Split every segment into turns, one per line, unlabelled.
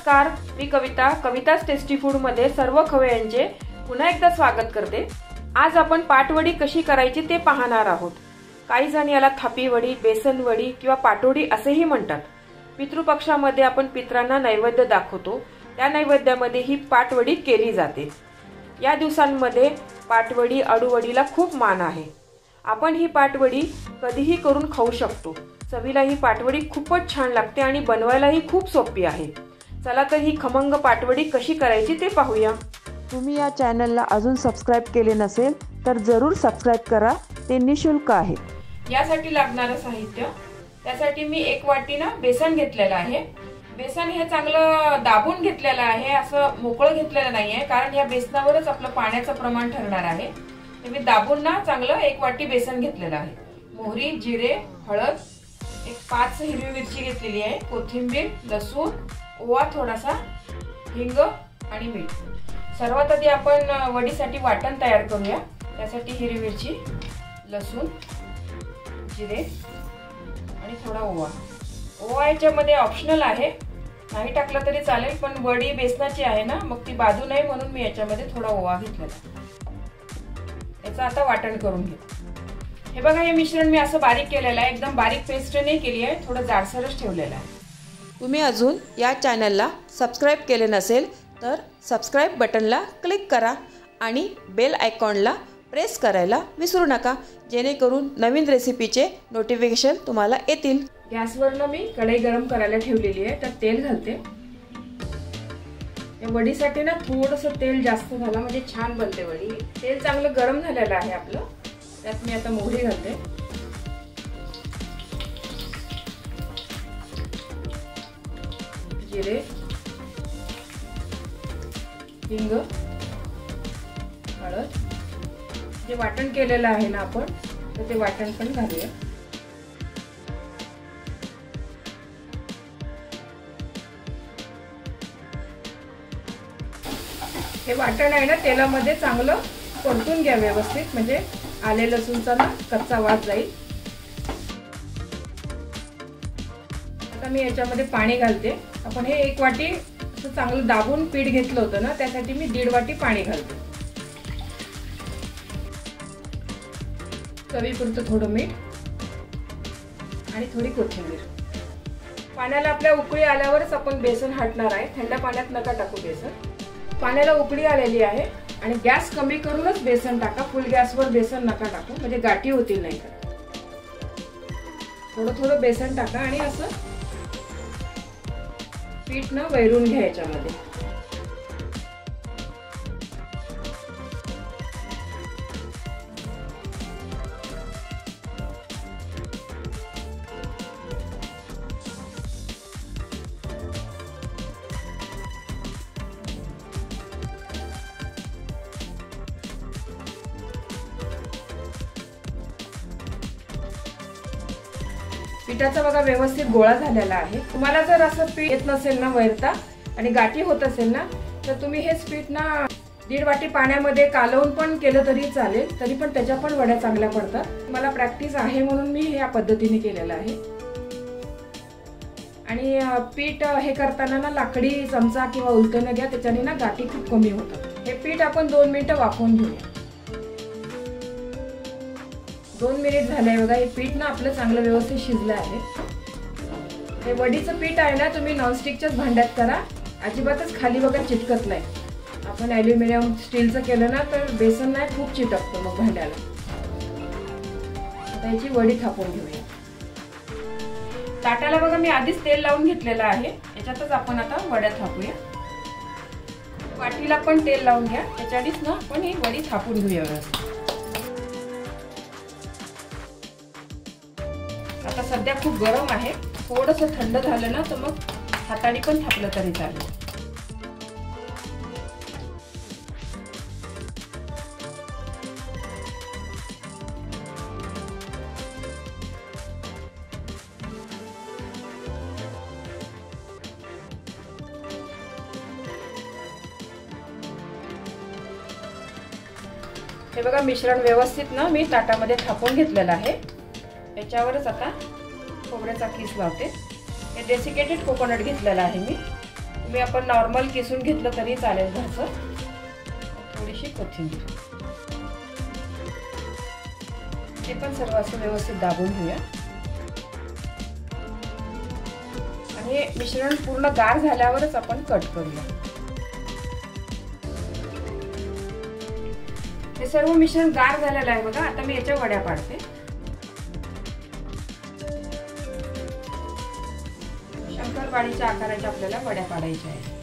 नमस्कार, मी कविता, कविता's tasty food मध्ये सर्व खवय्यांचे पुन्हा एकदा स्वागत करते। आज आपण पाटवडी कशी करायची ते पाहणार आहोत। काही जण याला थापी वडी, बेसन वडी किंवा पाटवडी असेही म्हणतात। पितृपक्षामध्ये आपण पितरांना नैवेद्य दाखवतो, त्या नैवेद्यामध्ये ही पाटवडी केली जाते। या दिवसांमध्ये पाटवडी, अळूवडीला खूप मान आहे। आपण ही पाटवडी कधीही करून खाऊ शकतो। चवीला ही पाटवडी खूपच छान लागते आणि बनवायलाही खूप सोपी आहे। चला तर ही खमंग पाटवडी कशी करायची ते पाहूया।
तुम्ही या चॅनलला अजून सबस्क्राइब केले नसेल तर जरूर सबस्क्राइब करा, ते निशुल्क आहे।
यासाठी लागणारे साहित्य, त्यासाठी मी 1 वाटी बेसन घेतलेलं आहे। बेसन हे चांगलं दाबून घेतलेलं आहे, असं मोकळं घेतलेलं नाहीये, कारण या बेसनावरच आपलं पाण्याचं प्रमाण ठरणार आहे। तर मी दाबून चांगलं 1 वाटी बेसन घेतलेलं आहे। मोहरी, जिरे, हळद, 5 हिरवी मिरची घेतलेली आहे, कोथिंबीर, लसूण, ओवा थोडासा, हिंग आणि मीठ। सर्वात आधी आपण वडीसाठी वाटण तयार करूया। त्यासाठी हिरवी मिरची, लसूण, जिरे आणि थोडा ओवा। ओवा याच्यामध्ये ऑप्शनल आहे, नाही टाकला तरी चालेल, पण वडी बेसनाची आहे ना, मग ती बाजू नये म्हणून मी याच्यामध्ये थोडा ओवा घेतलेला। याचं आता वाटण करून घेऊ। हे बघा, हे मिश्रण मी असं बारीक केलेलं आहे, एकदम बारीक पेस्ट नाही केली आहे, थोडं जाडसरच ठेवलेलं आहे।
तुम्ही अजून या चॅनलला सबस्क्राइब केले नसेल तर सबस्क्राइब बटनला क्लिक करा आणि बेल आयकॉनला प्रेस करायला विसरू नका, जेणेकरून नवीन रेसिपीचे नोटिफिकेशन तुम्हाला येतील।
गॅसवरनं मी कढई गरम करायला ठेवलेली आहे, त्यात तेल घालते। या वडीसाठी ना थोडंसं तेल जास्त घाला म्हणजे छान बनते वडी। तेल चांगलं गरम झालेलं आहे आपलं, त्यात मी आता मोहरी घालते, जिरे, हिंग, हळद, जे वाटण केलेलं आहे ना आपण, तर ते वाटण पण घालूया। हे वाटण आहे ना तेलामध्ये चांगलं परतून घ्या व्यवस्थित, म्हणजे आले लसूणचा ना कच्चा वास जाईल। आता मी याच्यामध्ये पाणी घालते। आपण हे 1 वाटी असं चांगलं दाबून पीठ घेतलं होतं ना, त्यासाठी मी 1.5 वाटी पाणी घालते। चवीपुरतं थोडं मीठ आणि थोडी कोथिंबीर। पाण्याला आपल्या उकळी आल्यावरच आपण बेसन हटणार आहे, थंड पाण्यात नका टाकू बेसन। पाण्याला उकळी आलेली आहे आणि गॅस कमी करूनच बेसन टाका, फुल गॅसवर बेसन नका टाकू, म्हणजे गाठी होतील नाही तर। थोडं थोडं बेसन टाका आणि असं पीठ न वैरून घ्या याच्यामध्ये। पिठाचा बघा व्यवस्थित गोळा झालेला आहे। तुम्हाला जर असं पीठ येत नसेल ना वैरता आणि गाठी होत असेल ना, तर तुम्ही हेच पीठ ना 1.5 वाटी पाण्यामध्ये कालवून पण केलं तरी चालेल, तरी पण त्याच्या पण वड्या चांगल्या पडतात। मला प्रॅक्टिस आहे म्हणून मी या पद्धतीने केलेलं आहे। आणि पीठ हे करताना ना लाकडी चमचा किंवा उलटणं घ्या, त्याच्याने ना गाठी खूप कमी होतात। हे पीठ आपण 2 मिनिटं वाफवून घेऊया। 2 मिनिट झाले बघा, हे पीठ ना आपलं चांगलं व्यवस्थित शिजलं आहे। हे वडीचं पीठ आहे ना, तुम्ही नॉनस्टिकच्याच भांड्यात करा, अजिबातच खाली बघा चिटकत नाही। आपण ॲल्युमिनियम स्टीलचं केलं ना तर बेसन नाही खूप चिटकतं मग भांड्याला। आता याची वडी थापून घेऊया। ताटाला बघा मी आधीच तेल लावून घेतलेलं आहे, याच्यातच आपण आता वड्या थापूया। वाटीला पण तेल लावून घ्या, त्याच्याआधीच ना आपण ही वडी थापून घेऊया व्यवस्थित। आता सध्या खूप गरम आहे, थोडंसं थंड झालं ना तर मग हाताने पण थापलं तरी चालेल। हे बघा, मिश्रण व्यवस्थित ना मी ताटामध्ये थापून घेतलेलं आहे। याच्यावरच आता खोबऱ्याचा किस लावते। हे डेसिकेटेड कोकोनट घेतलेला आहे मी, तुम्ही आपण नॉर्मल किसून घेतलं तरी चालेल घरचं. थोडीशी कोथिंबीर. हे पण सर्व असं व्यवस्थित दाबून घेऊया. आणि हे मिश्रण पूर्ण गार झाल्यावरच आपण कट करूया. हे सर्व मिश्रण गार झालेलं आहे बघा. आता मी याच्या वड्या पाडते. शंकरपाळीच्या आकाराच्या आपल्याला वड्या पाडायच्या आहेत.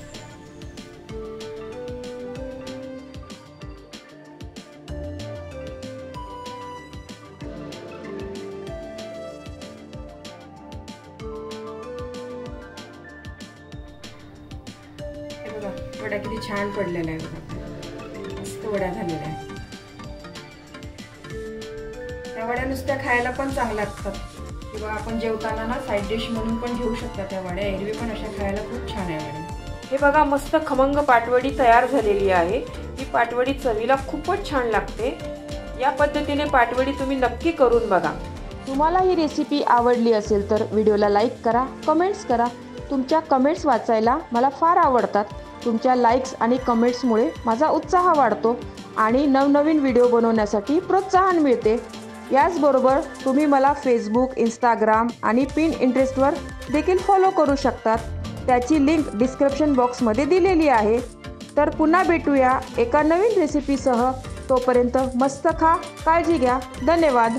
हे बघा वड्या किती छान पडलेल्या आहे बघा. मस्त वड्या झालेल्या आहेत. त्या वड्या नुसत्या खायला पण चांगल्या लागतात किंवा आपण जेवताना ना साईड डिश म्हणून पण घेऊ शकता त्या वड्या. एरवी पण अशा खायला खूप छान आहे वड्या. हे बघा मस्त खमंग पाटवडी तयार झालेली आहे. ही पाटवडी चवीला खूपच छान लागते. या पद्धतीने पाटवडी तुम्ही नक्की करून बघा.
तुम्हाला ही रेसिपी आवडली असेल तर व्हिडिओला लाईक करा, कमेंट्स करा. तुमच्या कमेंट्स वाचायला मला फार आवडतात. तुमच्या लाईक्स आणि कमेंट्समुळे माझा उत्साह वाढतो आणि नवनवीन व्हिडिओ बनवण्यासाठी प्रोत्साहन मिळते. याचबरोबर तुम्ही मला फेसबुक, इंस्टाग्राम आणि पिनइंटरेस्टवर देखील फॉलो करू शकतात. त्याची लिंक डिस्क्रिप्शन बॉक्समध्ये दिलेली आहे. तर पुन्हा भेटूया एका नवीन रेसिपीसह. तोपर्यंत मस्त खा, काळजी घ्या. धन्यवाद.